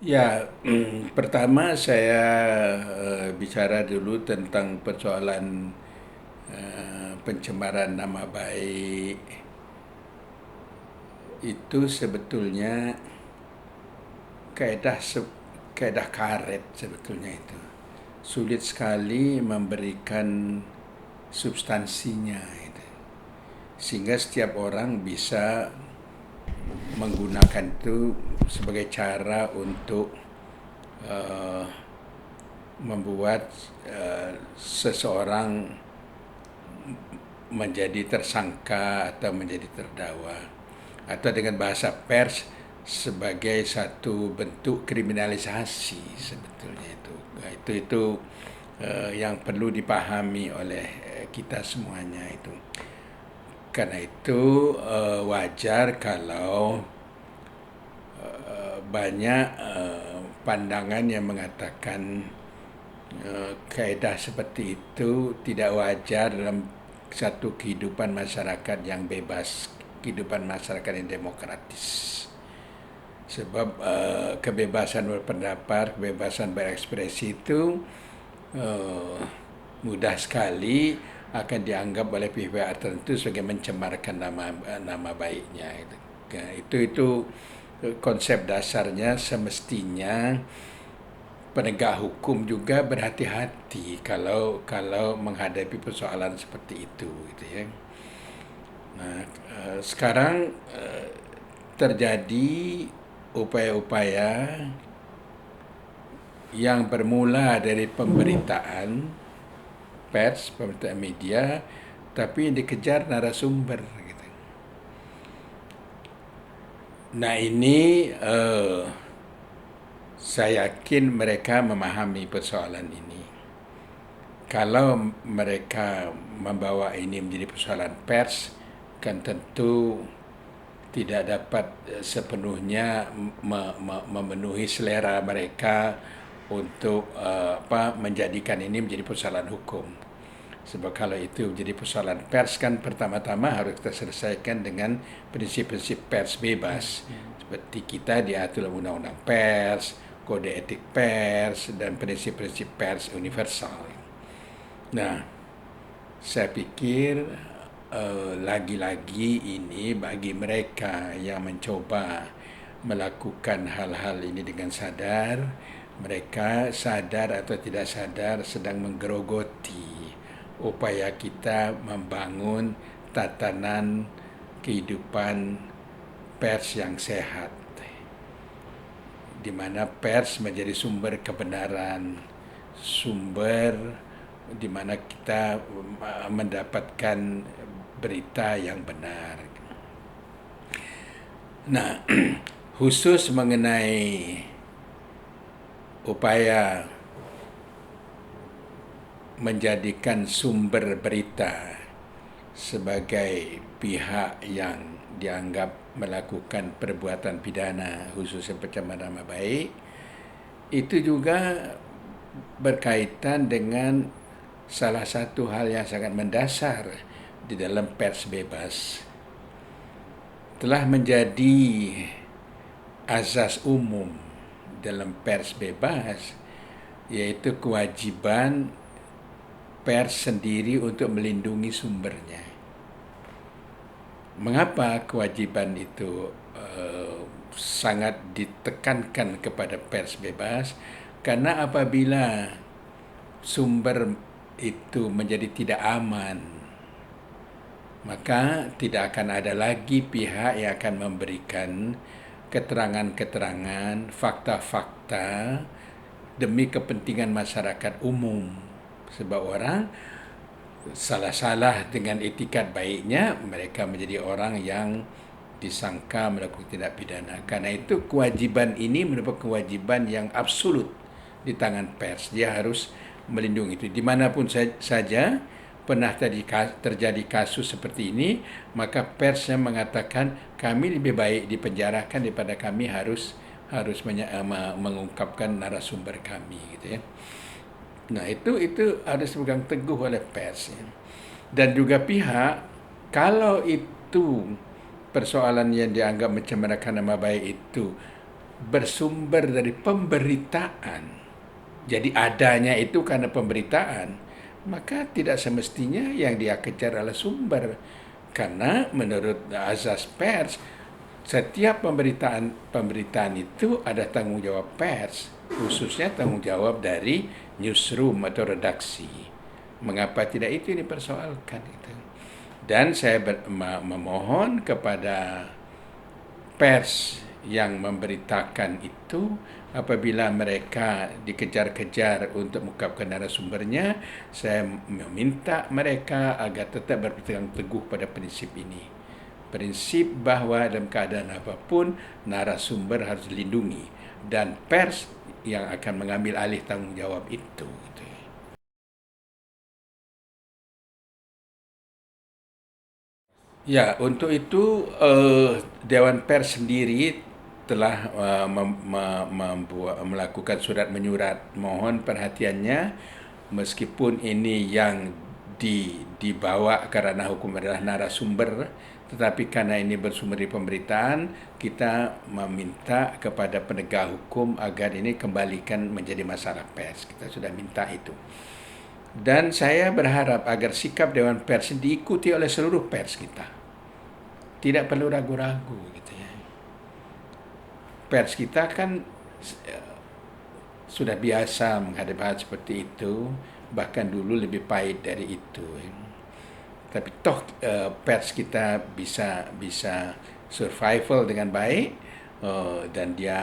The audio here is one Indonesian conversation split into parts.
Ya, pertama saya bicara dulu tentang persoalan pencemaran nama baik. Itu sebetulnya kaedah kaedah karet sebetulnya itu. Sulit sekali memberikan substansinya itu. Sehingga setiap orang bisa menggunakan itu sebagai cara untuk eh, membuat seseorang menjadi tersangka atau menjadi terdakwa, atau dengan bahasa pers sebagai satu bentuk kriminalisasi sebetulnya itu. Itu yang perlu dipahami oleh kita semuanya itu. Karena itu wajar kalau banyak pandangan yang mengatakan kaedah seperti itu tidak wajar dalam satu kehidupan masyarakat yang bebas, kehidupan masyarakat yang demokratis. Sebab kebebasan berpendapat, kebebasan berekspresi itu uh, mudah sekali akan dianggap oleh pihak tertentu sebagai mencemarkan nama baiknya. Itu konsep dasarnya. Semestinya penegak hukum juga berhati-hati kalau menghadapi persoalan seperti itu, gitu ya. Nah, sekarang terjadi upaya-upaya yang bermula dari pemberitaan pers, pemberitaan media, tapi dikejar narasumber, gitu. Nah ini saya yakin mereka memahami persoalan ini. Kalau mereka membawa ini menjadi persoalan pers, kan tentu tidak dapat sepenuhnya memenuhi selera mereka untuk menjadikan ini menjadi persoalan hukum. Sebab kalau itu menjadi persoalan pers, kan pertama-tama harus kita selesaikan dengan prinsip-prinsip pers bebas. Seperti kita diatur dalam undang-undang pers, kode etik pers, dan prinsip-prinsip pers universal. Nah, saya pikir lagi-lagi ini bagi mereka yang mencoba melakukan hal-hal ini dengan sadar, mereka sadar atau tidak sadar sedang menggerogoti upaya kita membangun tatanan kehidupan pers yang sehat, di mana pers menjadi sumber kebenaran, sumber di mana kita mendapatkan berita yang benar. Nah, khusus mengenai upaya menjadikan sumber berita sebagai pihak yang dianggap melakukan perbuatan pidana, khususnya pencemaran nama baik, itu juga berkaitan dengan salah satu hal yang sangat mendasar di dalam pers bebas. Telah menjadi azas umum dalam pers bebas, yaitu kewajiban pers sendiri untuk melindungi sumbernya. Mengapa kewajiban itu sangat ditekankan kepada pers bebas? Karena apabila sumber itu menjadi tidak aman, maka tidak akan ada lagi pihak yang akan memberikan keterangan-keterangan, fakta-fakta demi kepentingan masyarakat umum. Sebab orang salah-salah dengan etikat baiknya, mereka menjadi orang yang disangka melakukan tindak pidana. Karena itu kewajiban ini merupakan kewajiban yang absolut di tangan pers. Dia harus melindungi itu. Dimanapun saja pernah terjadi kasus seperti ini, maka persnya mengatakan kami lebih baik dipenjarakan daripada kami harus mengungkapkan narasumber kami, gitu ya. Nah itu harus dipegang teguh oleh pers, ya. Dan juga pihak, kalau itu persoalan yang dianggap mencemarkan nama baik itu bersumber dari pemberitaan, jadi adanya itu karena pemberitaan, maka tidak semestinya yang dia kejar adalah sumber. Karena menurut azas pers, setiap pemberitaan itu ada tanggung jawab pers, khususnya tanggung jawab dari newsroom atau redaksi. Mengapa tidak itu dipersoalkan? Gitu. Dan saya memohon kepada pers yang memberitakan itu, apabila mereka dikejar-kejar untuk mengungkapkan narasumbernya, saya meminta mereka agar tetap berpegang teguh pada prinsip ini. Prinsip bahwa dalam keadaan apapun, narasumber harus dilindungi dan pers yang akan mengambil alih tanggung jawab itu. Ya, untuk itu Dewan Pers sendiri telah melakukan surat menyurat mohon perhatiannya, meskipun ini yang dibawa karena hukum adalah narasumber, tetapi karena ini bersumber di pemberitaan, kita meminta kepada penegak hukum agar ini kembalikan menjadi masalah pers. Kita sudah minta itu. Dan saya berharap agar sikap Dewan Pers diikuti oleh seluruh pers kita. Tidak perlu ragu-ragu gitu ya. Pers kita kan sudah biasa menghadapi hal seperti itu, bahkan dulu lebih pahit dari itu. Tapi toh pers kita bisa survival dengan baik, dan dia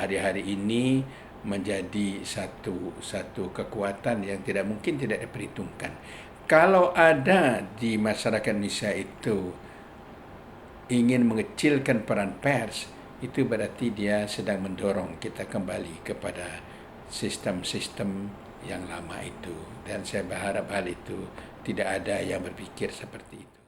hari-hari ini menjadi satu kekuatan yang tidak mungkin tidak diperhitungkan. Kalau ada di masyarakat Indonesia itu ingin mengecilkan peran pers, itu berarti dia sedang mendorong kita kembali kepada sistem-sistem yang lama itu. Dan saya berharap hal itu tidak ada yang berpikir seperti itu.